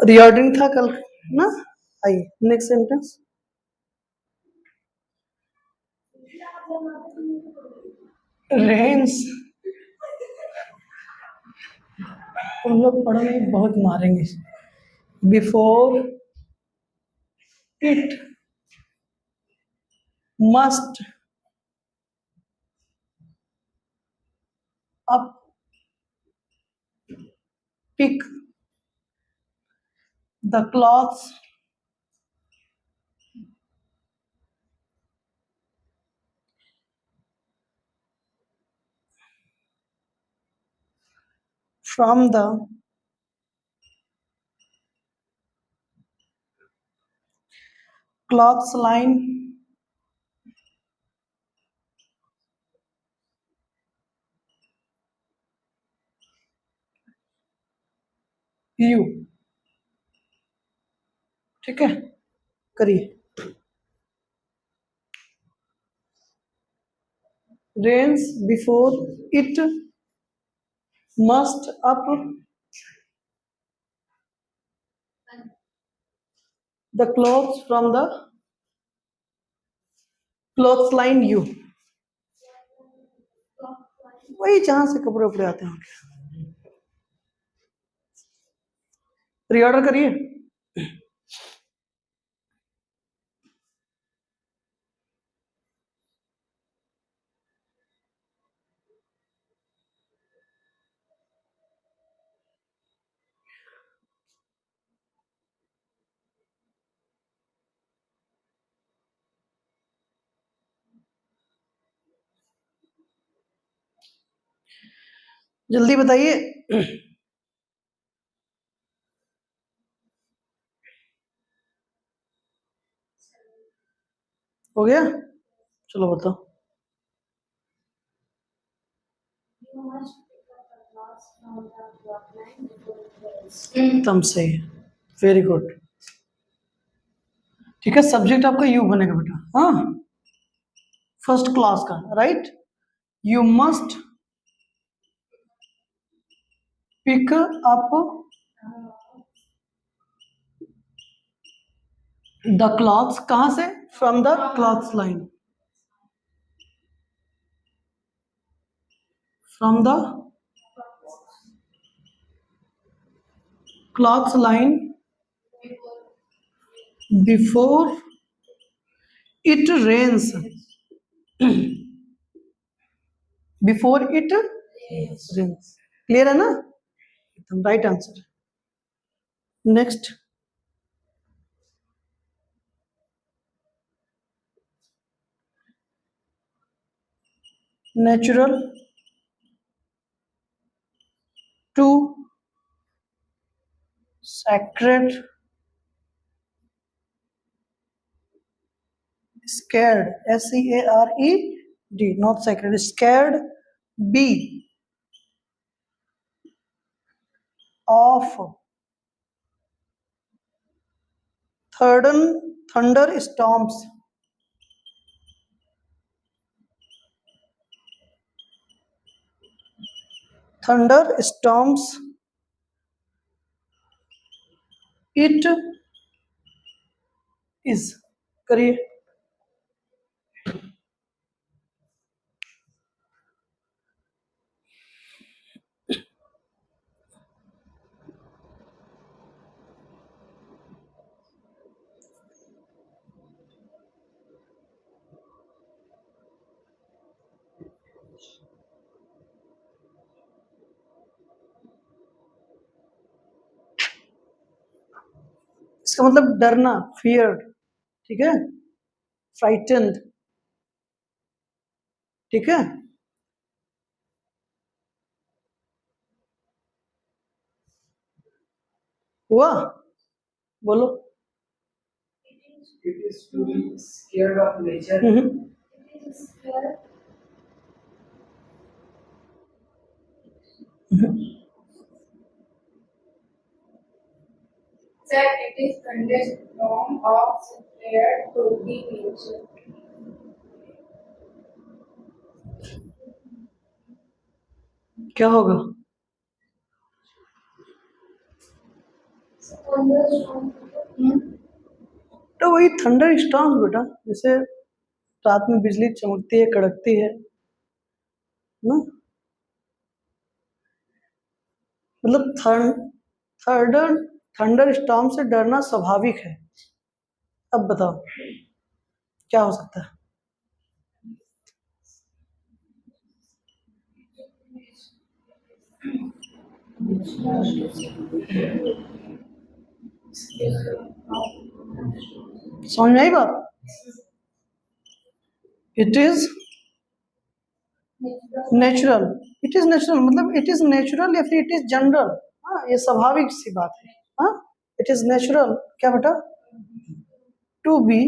रिऑर्डरिंग था कल ना। आइए नेक्स्ट सेंटेंस। रेंस, तुम लोग पढ़ो नहीं, बहुत मारेंगे। Before it must up pick the clothes from the clothes line you. ठीक है, करिए। Rains before it must up the clothes from the clothes line you. वही जहां से कपड़े उपड़े आते हैं। रीऑर्डर करिए। जल्दी बताइए। हो गया, चलो बताओ। एकदम सही है, वेरी गुड। ठीक है, सब्जेक्ट आपका यू बनेगा बेटा। हाँ, फर्स्ट क्लास का, right. You must pick up the clothes, कहां से? From the clothes line, from the clothes line before it rains, before it rains. Clear है ना? एकदम right answer. Next. Natural to sacred, scared, S-C-A-R-E-D, not sacred, scared, B of thunderstorms, thunderstorms, it is, करिए। इसका मतलब डरना, fear. ठीक है, frightened. ठीक है, हुआ? बोलो। It is to be scared of nature. Sir, it is thunderstorm of scared to be nature. क्या होगा? thunderstorm. तो वही थंडर स्टॉर्म्स बेटा, जैसे रात में बिजली चमकती है, कड़कती है ना, मतलब थंडर थंडर स्टॉर्म से डरना स्वाभाविक है। अब बताओ क्या हो सकता है? समझ में आई बात? It is natural, it is natural मतलब इट इज नेचुरल या फिर इट इज जनरल। हाँ, ये स्वाभाविक सी बात है। हाँ, इट इज नेचुरल क्या बेटा? टू बी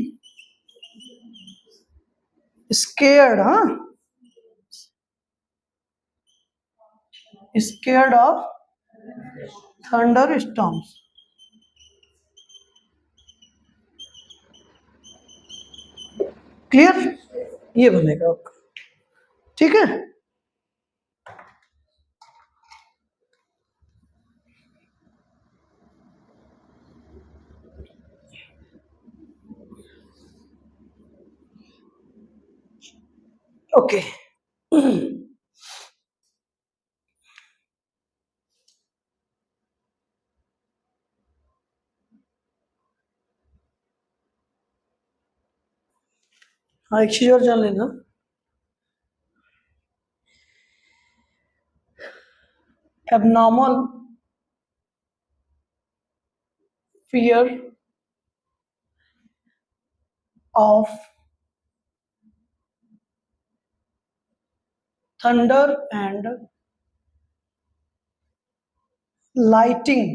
स्केयर्ड, हाँ, scared of thunder storms. Clear? ये बनेगा आपका, ठीक है। ओके, हाँ एक चीज और जान लेना, abnormal fear of thunder and lighting,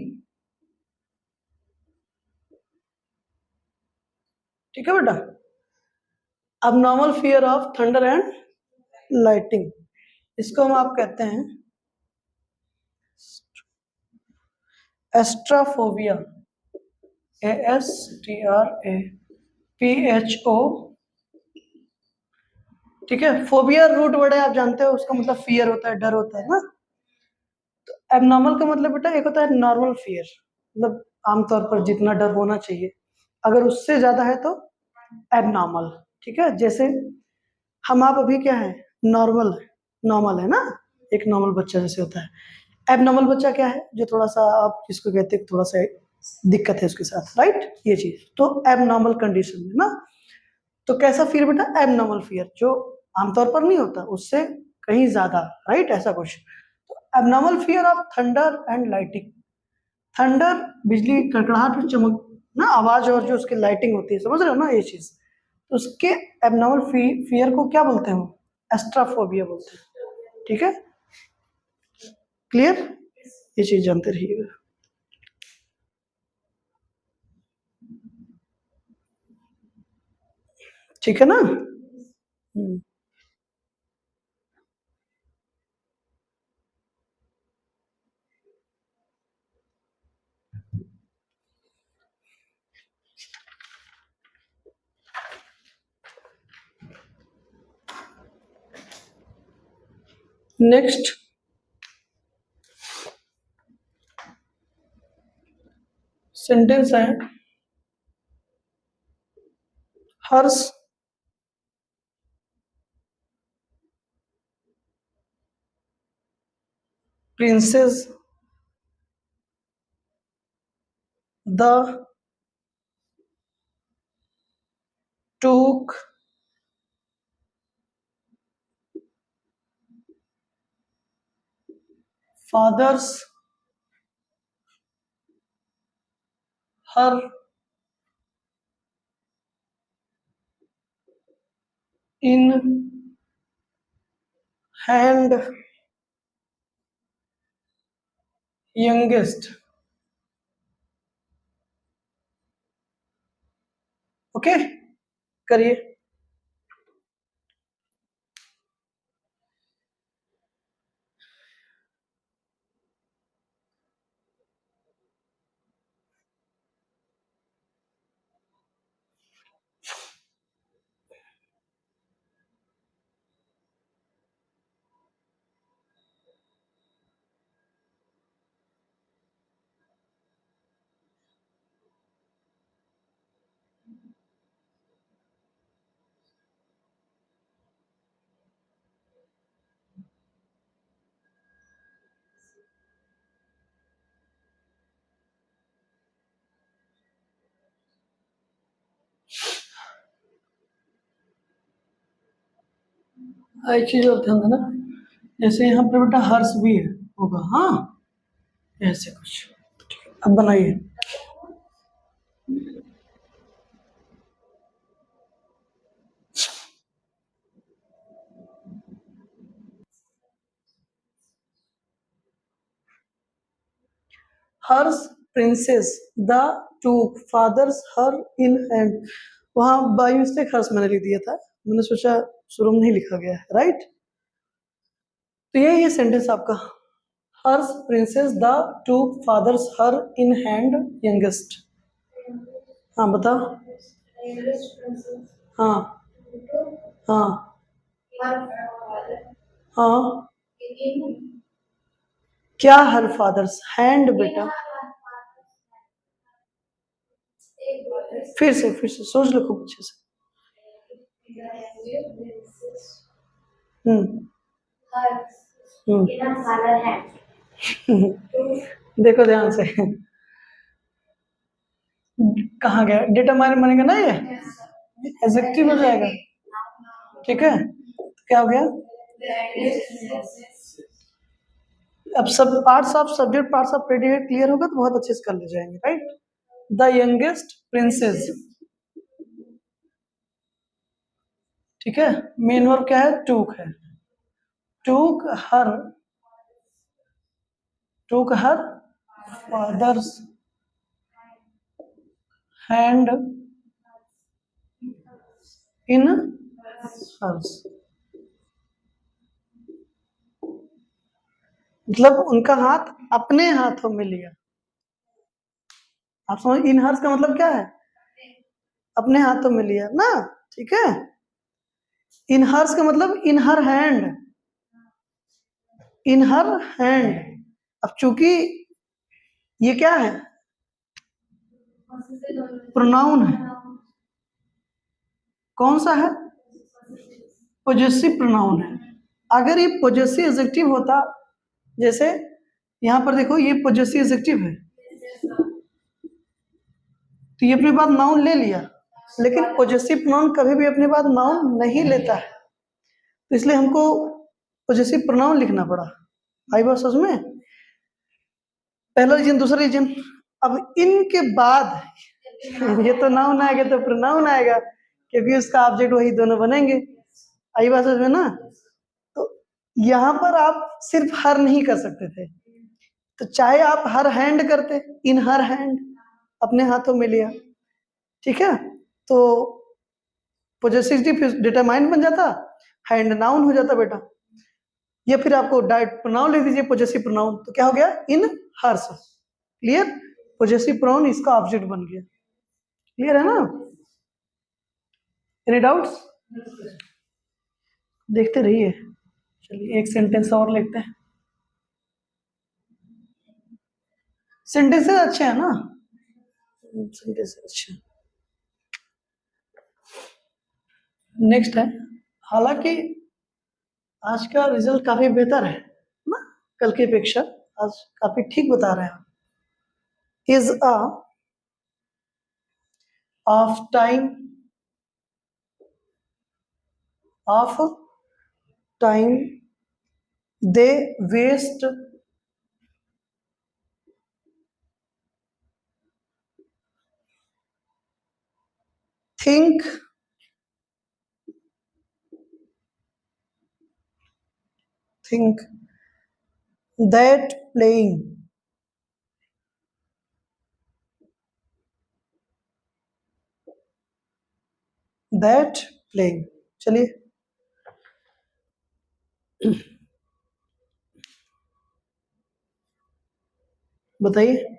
ठीक है बेटा। abnormal fear of thunder and lighting, इसको हम आप कहते हैं एस्ट्राफोबिया, ASTRAPHO, ठीक है। फोबिया रूट वर्ड है, आप जानते हो, उसका मतलब फियर होता है, डर होता है ना। तो एबनॉर्मल का मतलब बेटा एक होता है नॉर्मल फियर, मतलब आमतौर पर जितना डर होना चाहिए, अगर उससे ज्यादा है तो एबनॉर्मल, ठीक है। जैसे हम आप अभी क्या है, नॉर्मल है, नॉर्मल है ना, एक नॉर्मल बच्चा जैसे होता है। एबनॉर्मल बच्चा क्या है, जो थोड़ा सा आप जिसको कहते हैं थोड़ा सा दिक्कत है उसके साथ, राइट, ये चीज तो एबनॉर्मल कंडीशन है ना। तो कैसा फियर बेटा? एबनॉर्मल फियर, जो आमतौर पर नहीं होता, उससे कहीं ज्यादा, राइट, ऐसा कुछ। तो abnormal fear of thunder and lighting, thunder बिजली कड़कड़ाहट में चमक ना, आवाज, और जो उसकी लाइटिंग होती है, समझ रहे हो ना ये चीज। तो उसके एबनॉर्मल फियर को क्या बोलते हैं हम? एस्ट्राफोबिया बोलते हैं, ठीक है। क्लियर? ये चीज जानते रहिएगा, ठीक है ना। नेक्स्ट सेंटेंस है, hers princess the took father's her in hand youngest, okay, करिए। एक चीज और ध्यान देना, जैसे यहाँ पे बेटा हर्ष भी है होगा, हाँ ऐसे कुछ। ठीक है, अब बनाइए। हर्ष princess the took father's her in hand, वहां बाई मिस्टेक हर्ष मैंने लिख दिया था, मैंने सोचा शुरू में नहीं लिखा गया है, राइट। तो यही है सेंटेंस आपका, hers princess the took father's her in hand youngest. हाँ बताओ। English princess. हाँ हाँ Her father. हाँ, In क्या हर फादर्स हैंड बेटा, फिर से सोच लो खूब अच्छे से। हम्म देखो ध्यान से, कहाँ गया डिटरमाइन बनेगा ना, ये एडजेक्टिव हो जाएगा, ठीक है। तो क्या हो गया, अब सब parts of subject parts of predicate clear होगा तो बहुत अच्छे से कर ले जाएंगे, राइट। द यंगेस्ट प्रिंसेस, ठीक है। मेन वर्ब क्या है, टूक है, took her father's hand in hers, मतलब उनका हाथ अपने हाथों में लिया। आप समझ, इन हर्स का मतलब क्या है, अपने हाथों में लिया ना, ठीक है। इन हर्स का मतलब इन हर हैंड, इन हर हैंड। अब चूंकि ये क्या है, प्रोनाउन है, कौन सा है, पोजेसिव प्रोनाउन है। अगर ये पोजेसिव एडजेक्टिव होता, जैसे यहां पर देखो ये पोजेसिव एडजेक्टिव है, तो ये अपने बाद नाउन ले लिया, लेकिन पोजेसिव प्रोनाउन कभी भी अपने बाद नाउन नहीं लेता है, तो इसलिए हमको पोजेसिव प्रोनाउन लिखना पड़ा। आई बात समझ में, पहला रीजन, दूसरा रीजन। अब इनके बाद ये तो नाउन आएगा तो प्रोनाउन आएगा, क्योंकि उसका ऑब्जेक्ट वही दोनों बनेंगे। आई बात समझ में ना। तो यहां पर आप सिर्फ हर नहीं कर सकते थे, तो चाहे आप हर हैंड करते, इन हर हैंड अपने हाथों में लिया, ठीक है। तो पोजेसिव डिटरमाइन बन जाता, हैंड नाउन हो जाता बेटा, या फिर आपको डायरेक्ट प्रोनाउन लिख दीजिए पोजेसिव प्रोनाउन, तो क्या हो गया, इन हर्स, क्लियर। पोजेसिव प्रोनाउन इसका ऑब्जेक्ट बन गया, क्लियर है ना। एनी डाउट्स, देखते रहिए। चलिए एक सेंटेंस और लिखते हैं, सेंटेंसेस अच्छे हैं ना, सेंटेंस अच्छे। नेक्स्ट है, हालांकि आज का रिजल्ट काफी बेहतर है ना, कल की अपेक्षा आज काफी ठीक बता रहे हैं। Is a of time they waste think that playing, चलिए बताइए।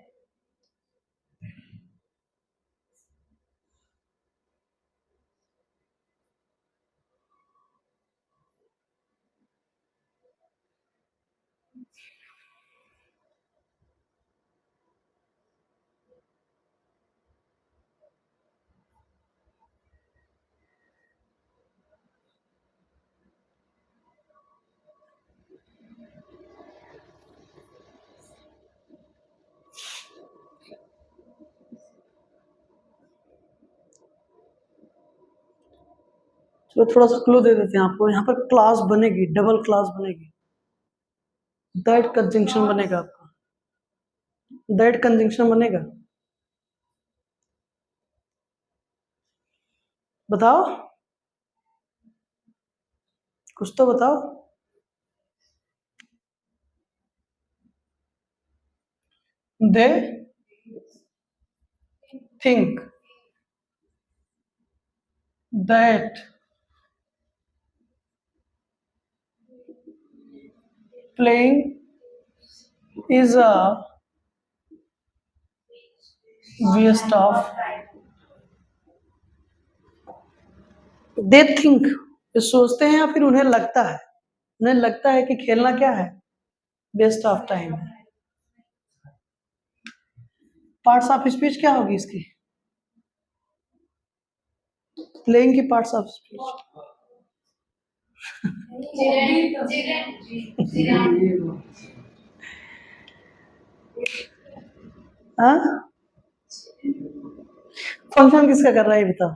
तो थोड़ा सा क्लू दे देते हैं आपको, यहाँ पर क्लास बनेगी, डबल क्लास बनेगी, दैट कंजंक्शन बनेगा आपका, दैट कंजंक्शन बनेगा, बताओ, कुछ तो बताओ। They think that playing is a waste of, they think, ये सोचते हैं या फिर उन्हें लगता है, उन्हें लगता है कि खेलना क्या है, वेस्ट ऑफ टाइम है। पार्ट्स ऑफ स्पीच क्या होगी इसकी, प्लेइंग की पार्ट्स ऑफ स्पीच, हाँ, फंक्शन किसका कर रहा है ये बताओ,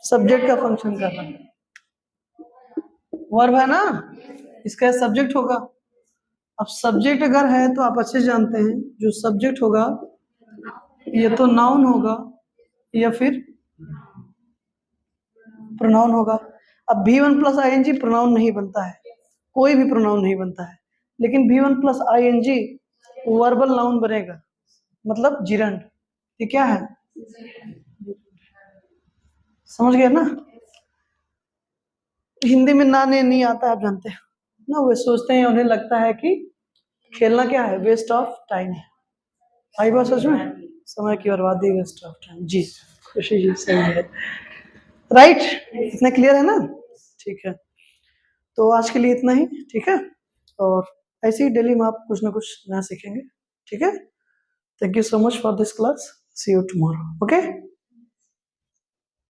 सब्जेक्ट का फंक्शन कर रहा है, वर्ब है ना, इसका सब्जेक्ट होगा। अब सब्जेक्ट अगर है तो आप अच्छे जानते हैं, जो सब्जेक्ट होगा ये तो नाउन होगा या फिर प्रोनाउन होगा। अब V1 प्लस ING प्रोनाउन नहीं बनता है, कोई भी प्रोनाउन नहीं बनता है, लेकिन V1 plus ING verbal noun बनेगा, मतलब जिरंड, ये क्या है, समझ गए ना। हिंदी में ना ने नहीं आता, आप जानते हैं ना, वे सोचते हैं, उन्हें लगता है कि खेलना क्या है, वेस्ट ऑफ टाइम है। आई बात सच में, समय की बर्बादी, वेस्ट ऑफ टाइम। जी खुशी जी, सही है, राइट, इतना क्लियर है ना, ठीक है। तो आज के लिए इतना ही, ठीक है, और ऐसे ही डेली में आप कुछ ना कुछ नया सीखेंगे, ठीक है। Thank you so much for this class, see you tomorrow, okay.